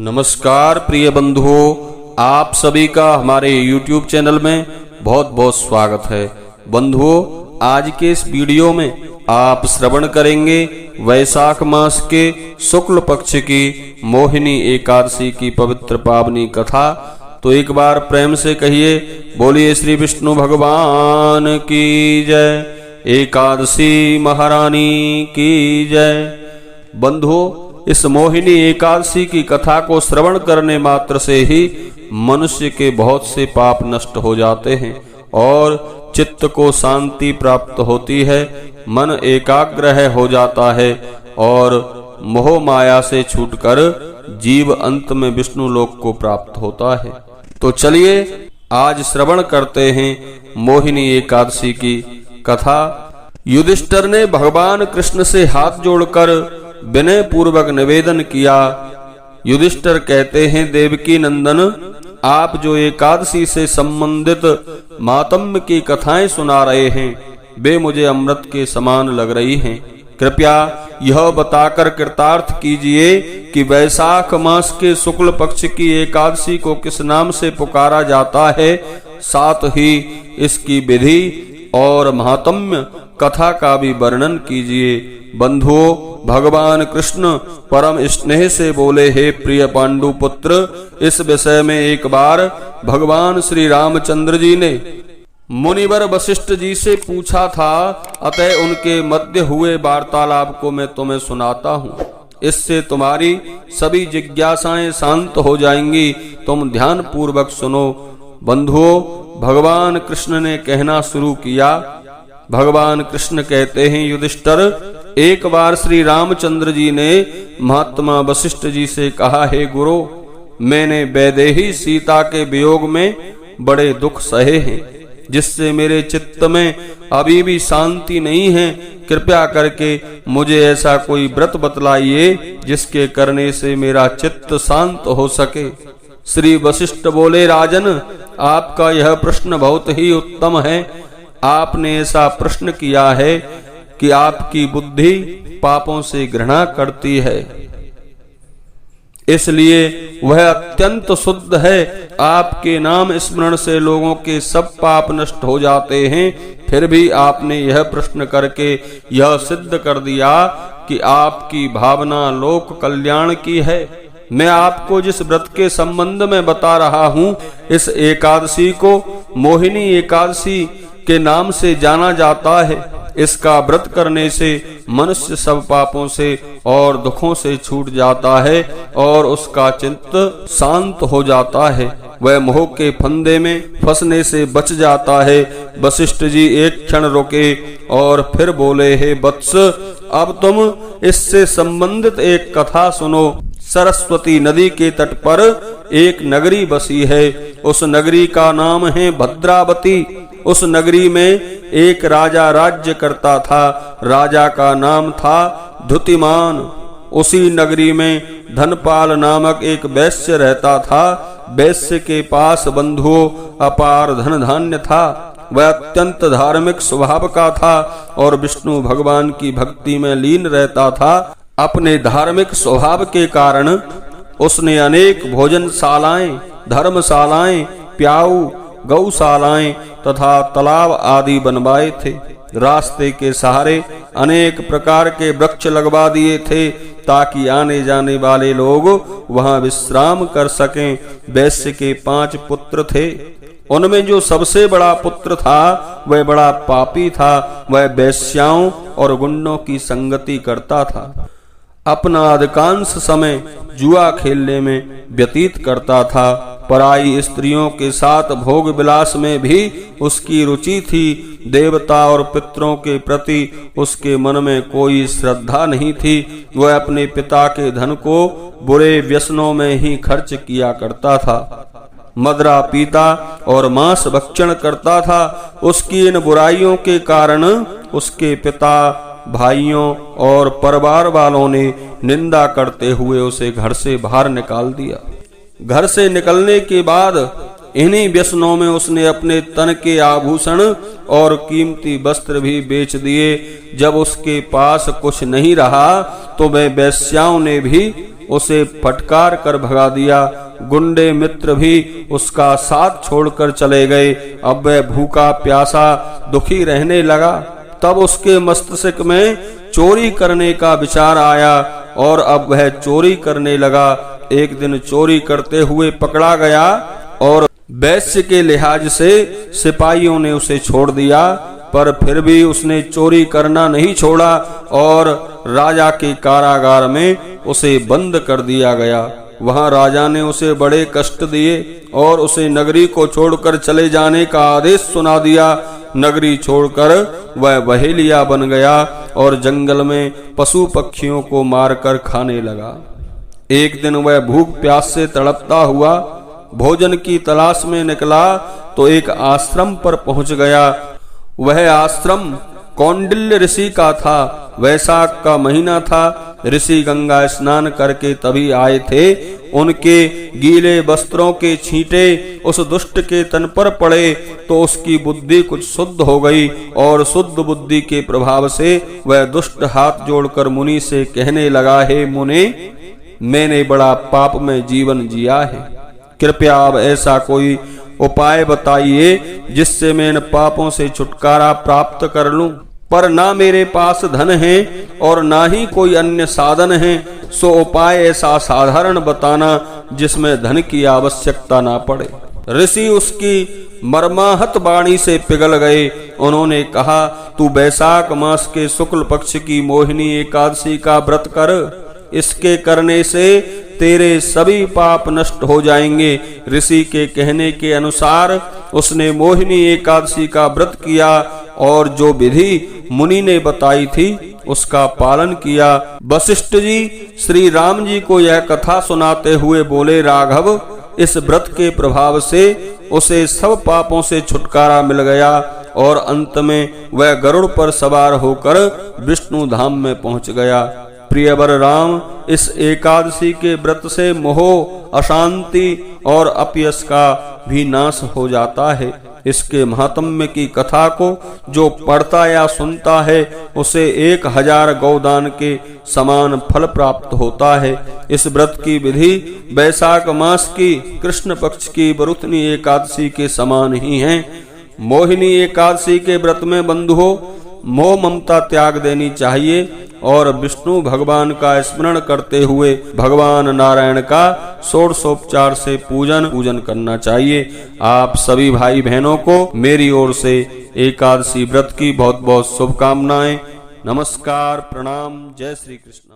नमस्कार प्रिय बंधुओं, आप सभी का हमारे YouTube चैनल में बहुत बहुत स्वागत है। बंधुओं, आज के इस वीडियो में आप श्रवण करेंगे वैशाख मास के शुक्ल पक्ष की मोहिनी एकादशी की पवित्र पावनी कथा। तो एक बार प्रेम से कहिए, बोलिए श्री विष्णु भगवान की जय, एकादशी महारानी की जय। बंधुओं, इस मोहिनी एकादशी की कथा को श्रवण करने मात्र से ही मनुष्य के बहुत से पाप नष्ट हो जाते हैं और चित्त को शांति प्राप्त होती है, मन एकाग्र हो जाता है और मोह माया से छूटकर जीव अंत में विष्णु लोक को प्राप्त होता है। तो चलिए आज श्रवण करते हैं मोहिनी एकादशी की कथा। युधिष्ठिर ने भगवान कृष्ण से हाथ जोड़कर विनय पूर्वक निवेदन किया। युधिष्ठिर कहते हैं, देवकी नंदन, आप जो एकादशी से संबंधित मातम्य की कथाएं सुना रहे हैं वे मुझे अमृत के समान लग रही हैं। कृपया यह बताकर कृतार्थ कीजिए कि वैशाख मास के शुक्ल पक्ष की एकादशी को किस नाम से पुकारा जाता है, साथ ही इसकी विधि और महात्म्य कथा का भी वर्णन कीजिए। बंधुओं, भगवान कृष्ण परम स्नेह से बोले, हे प्रिय पांडु पुत्र, इस विषय में एक बार भगवान श्री रामचंद्र जी ने मुनिवर वशिष्ठ जी से पूछा था, अतः उनके मध्य हुए वार्तालाप को मैं तुम्हें सुनाता हूँ। इससे तुम्हारी सभी जिज्ञासाएं शांत हो जाएंगी। तुम ध्यान पूर्वक सुनो। बंधुओं, भगवान कृष्ण ने कहना शुरू किया। भगवान कृष्ण कहते हैं, युधिष्ठिर, एक बार श्री रामचंद्र जी ने महात्मा वशिष्ठ जी से कहा, हे गुरु, मैंने वैदेही सीता के वियोग में बड़े दुख सहे हैं, जिससे मेरे चित्त में अभी भी शांति नहीं है। कृपया करके मुझे ऐसा कोई व्रत बतलाइए जिसके करने से मेरा चित्त शांत हो सके। श्री वशिष्ठ बोले, राजन, आपका यह प्रश्न बहुत ही उत्तम है। आपने ऐसा प्रश्न किया है कि आपकी बुद्धि पापों से घृणा करती है, इसलिए वह अत्यंत शुद्ध है। आपके नाम स्मरण से लोगों के सब पाप नष्ट हो जाते हैं। फिर भी आपने यह प्रश्न करके यह सिद्ध कर दिया कि आपकी भावना लोक कल्याण की है। मैं आपको जिस व्रत के संबंध में बता रहा हूँ, इस एकादशी को मोहिनी एकादशी के नाम से जाना जाता है। इसका व्रत करने से मनुष्य सब पापों से और दुखों से छूट जाता है और उसका चित्त शांत हो जाता है। वह मोह के फंदे में फंसने से बच जाता है। वशिष्ठ जी एक क्षण रुके और फिर बोले, हे वत्स, अब तुम इससे संबंधित एक कथा सुनो। सरस्वती नदी के तट पर एक नगरी बसी है। उस नगरी का नाम है भद्रावती। उस नगरी में एक राजा राज्य करता था। राजा का नाम था धुतिमान। उसी नगरी में धनपाल नामक एक वैश्य रहता था। वैश्य के पास बंधुओं अपार धन धान्य था। वह अत्यंत धार्मिक स्वभाव का था और विष्णु भगवान की भक्ति में लीन रहता था। अपने धार्मिक स्वभाव के कारण उसने अनेक भोजनशालाएं, धर्मशालाएं, प्याऊ, गौशालाएं तथा तालाब आदि बनवाए थे। रास्ते के सहारे अनेक प्रकार के वृक्ष लगवा दिए थे ताकि आने जाने वाले लोग वहां विश्राम कर सकें। वैश्य के 5 पुत्र थे। उनमें जो सबसे बड़ा पुत्र था वह बड़ा पापी था। वह वेश्याओं और गुंडों की संगति करता था। अपना अधिकांश समय जुआ खेलने में व्यतीत करता था। पराई स्त्रियों के साथ भोग विलास में भी उसकी रुचि थी। देवता और पितरों के प्रति उसके मन में कोई श्रद्धा नहीं थी। वह अपने पिता के धन को बुरे व्यसनों में ही खर्च किया करता था। मदरा पीता और मांस भक्षण करता था। उसकी इन बुराइयों के कारण उसके पिता, भाइयों और परिवार वालों ने निंदा करते हुए उसे घर से बाहर निकाल दिया। घर से निकलने के बाद इन्हीं व्यसनों में उसने अपने तन के आभूषण और कीमती वस्त्र भी बेच दिए। जब उसके पास कुछ नहीं रहा तो वह वेश्याओं ने भी उसे फटकार कर भगा दिया। गुंडे मित्र भी उसका साथ छोड़कर चले गए। अब वह भूखा प्यासा दुखी रहने लगा। तब उसके मस्तिष्क में चोरी करने का विचार आया और अब वह चोरी करने लगा। एक दिन चोरी करते हुए पकड़ा गया और वैश्य के लिहाज से सिपाहियों ने उसे छोड़ दिया, पर फिर भी उसने चोरी करना नहीं छोड़ा और राजा के कारागार में उसे बंद कर दिया गया। वहां राजा ने उसे बड़े कष्ट दिए और उसे नगरी को छोड़कर चले जाने का आदेश सुना दिया। नगरी छोड़कर वह बहेलिया बन गया और जंगल में पशु पक्षियों को मारकर खाने लगा। एक दिन वह भूख प्यास से तड़पता हुआ भोजन की तलाश में निकला तो एक आश्रम पर पहुंच गया। वह आश्रम कौंडिल्य ऋषि का था। वैशाख का महीना था। ऋषि गंगा स्नान करके तभी आए थे। उनके गीले वस्त्रों के छींटे उस दुष्ट के तन पर पड़े तो उसकी बुद्धि कुछ शुद्ध हो गई और शुद्ध बुद्धि के प्रभाव से वह दुष्ट हाथ जोड़कर मुनि से कहने लगा, हे मुने, मैंने बड़ा पाप में जीवन जिया है। कृपया अब ऐसा कोई उपाय बताइए जिससे मैं इन पापों से छुटकारा प्राप्त कर लूं। पर ना मेरे पास धन है और ना ही कोई अन्य साधन है। सो उपाय ऐसा साधारण बताना जिसमें धन की आवश्यकता ना पड़े। ऋषि उसकी मर्माहत वाणी से पिघल गए। उन्होंने कहा, तू वैशाख मास के शुक्ल पक्ष की मोहिनी एकादशी का व्रत कर। इसके करने से तेरे सभी पाप नष्ट हो जाएंगे। ऋषि के कहने के अनुसार उसने मोहिनी एकादशी का व्रत किया और जो विधि मुनि ने बताई थी उसका पालन किया। वशिष्ठ जी श्री राम जी को यह कथा सुनाते हुए बोले, राघव, इस व्रत के प्रभाव से उसे सब पापों से छुटकारा मिल गया और अंत में वह गरुड़ पर सवार होकर विष्णु धाम में पहुंच गया। प्रियवर राम, इस एकादशी के व्रत से मोह, अशांति और अपयश का भी नाश हो जाता है। इसके महात्म्य की कथा को जो पढ़ता या सुनता है उसे 1000 गौदान के समान फल प्राप्त होता है। इस व्रत की विधि वैशाख मास की कृष्ण पक्ष की वरुथनी एकादशी के समान ही है। मोहिनी एकादशी के व्रत में बंधुओं मोह ममता त्याग देनी चाहिए और विष्णु भगवान का स्मरण करते हुए भगवान नारायण का षोडशोपचार से पूजन करना चाहिए। आप सभी भाई बहनों को मेरी ओर से एकादशी व्रत की बहुत बहुत शुभकामनाएं। नमस्कार, प्रणाम, जय श्री कृष्ण।